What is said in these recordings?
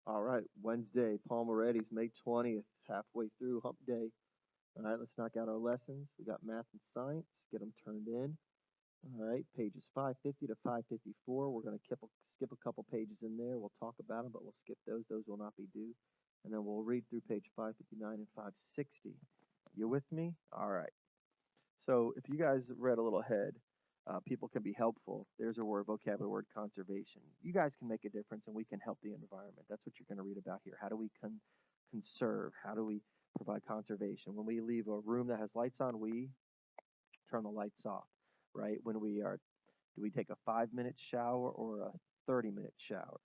All right, Wednesday, Palmeretti's May 20th, halfway through hump day. All right, let's knock out our lessons. We got math and science, get them turned in. All right, pages 550 to 554. We're going to skip a couple pages in there. We'll talk about them, but we'll skip those. Those will not be due. And then we'll read through page 559 and 560. You with me? All right. So if you guys read a little ahead, people can be helpful. There's a word, vocabulary word, conservation. You guys can make a difference and we can help the environment. That's what you're going to read about here. How do we conserve? How do we provide conservation? When we leave a room that has lights on, we turn the lights off, right? Do we take a 5 minute shower or a 30-minute shower?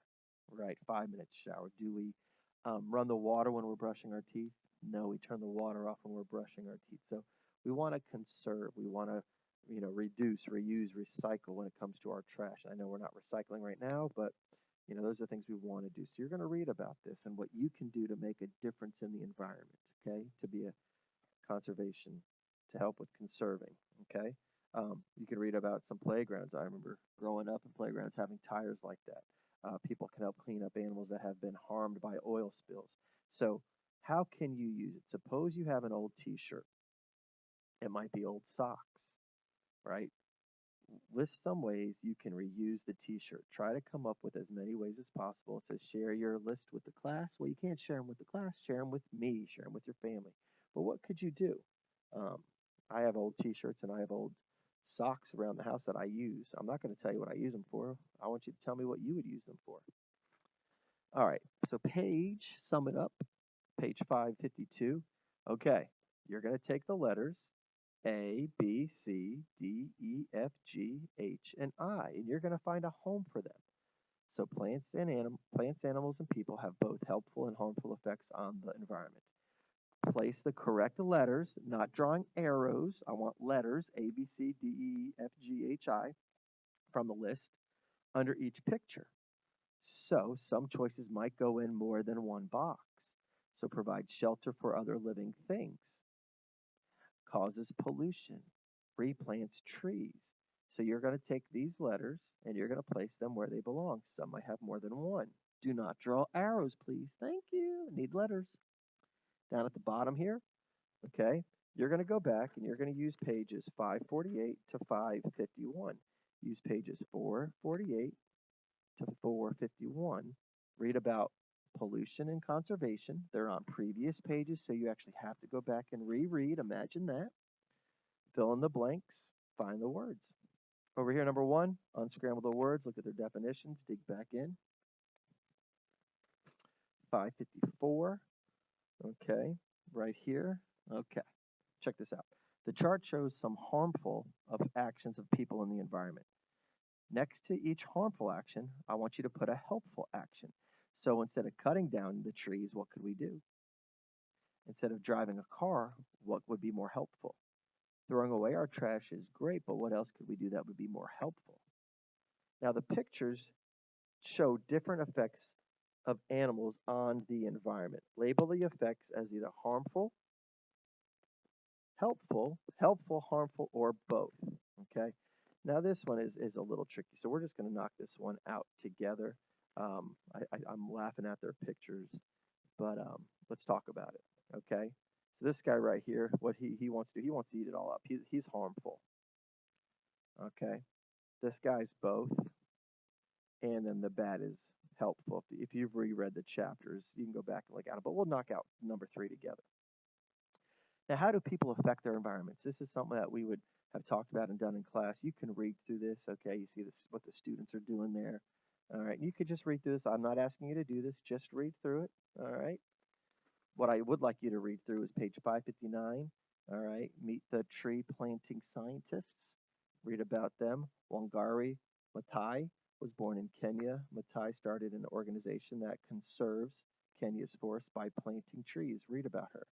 Right, 5 minute shower. Do we run the water when we're brushing our teeth? No, we turn the water off when we're brushing our teeth. So we want to conserve. We want to, reduce, reuse, recycle when it comes to our trash. I know we're not recycling right now, but those are things we want to do. So you're going to read about this and what you can do to make a difference in the environment. Okay, to be a conservation, to help with conserving. Okay, you can read about some playgrounds. I remember growing up in playgrounds having tires like that. People can help clean up animals that have been harmed by oil spills. So, how can you use it? Suppose you have an old t shirt, it might be old socks, right? List some ways you can reuse the t shirt. Try to come up with as many ways as possible. It says share your list with the class. Well, you can't share them with the class, share them with me, share them with your family. But what could you do? Um, I have old t shirts and I have old socks around the house that I use. I'm not going to tell you what I use them for. I want you to tell me what you would use them for. All right. So sum it up. Page 552. Okay. You're going to take the letters A, B, C, D, E, F, G, H, and I, and you're going to find a home for them. So plants, animals, and people have both helpful and harmful effects on the environment. Place the correct letters, not drawing arrows. I want letters A, B, C, D, E, F, G, H, I from the list under each picture. So some choices might go in more than one box. So provide shelter for other living things, causes pollution, replants trees. So you're going to take these letters and you're going to place them where they belong. Some might have more than one. Do not draw arrows, please. Thank you. I need letters. Down at the bottom here, okay, you're going to go back and you're going to use pages 548 to 551. Use pages 448 to 451. Read about pollution and conservation. They're on previous pages, so you actually have to go back and reread. Imagine that. Fill in the blanks, find the words. Over here, number one, unscramble the words, look at their definitions, dig back in. 554, okay, right here. Okay, check this out. The chart shows some harmful of actions of people in the environment. Next to each harmful action, I want you to put a helpful action. So instead of cutting down the trees, what could we do? Instead of driving a car, what would be more helpful? Throwing away our trash is great, but what else could we do that would be more helpful? Now, the pictures show different effects of animals on the environment. Label the effects as either harmful, helpful, harmful, or both. Okay. Now, this one is a little tricky, so we're just going to knock this one out together. I'm laughing at their pictures, but let's talk about it. Okay. So this guy right here, what he wants to do, he wants to eat it all up. He's harmful. Okay. This guy's both, and then the bad is helpful. If you've reread the chapters, you can go back and look at it. But we'll knock out number three together. Now, how do people affect their environments? This is something that we would have talked about and done in class. You can read through this. Okay, you see this what the students are doing there. All right, you could just read through this. I'm not asking you to do this. Just read through it. All right. What I would like you to read through is page 559. All right. Meet the tree planting scientists. Read about them. Wangari Maathai was born in Kenya. Maathai started an organization that conserves Kenya's forests by planting trees. Read about her.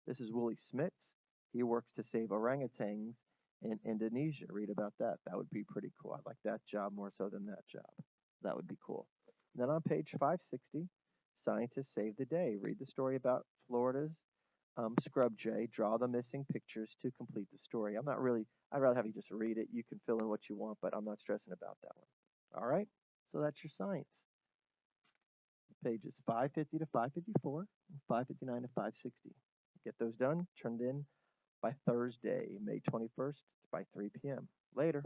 This is Willie Smits. He works to save orangutans in Indonesia. Read about that. That would be pretty cool. I'd like that job more so than that job. That would be cool. And then on page 560, scientists save the day. Read the story about Florida's scrub jay. Draw the missing pictures to complete the story. I'd rather have you just read it. You can fill in what you want, but I'm not stressing about that one. All right? So that's your science. pages 550 to 554, and 559 to 560. Get those done, turned in by Thursday, May 21st by 3 p.m. Later.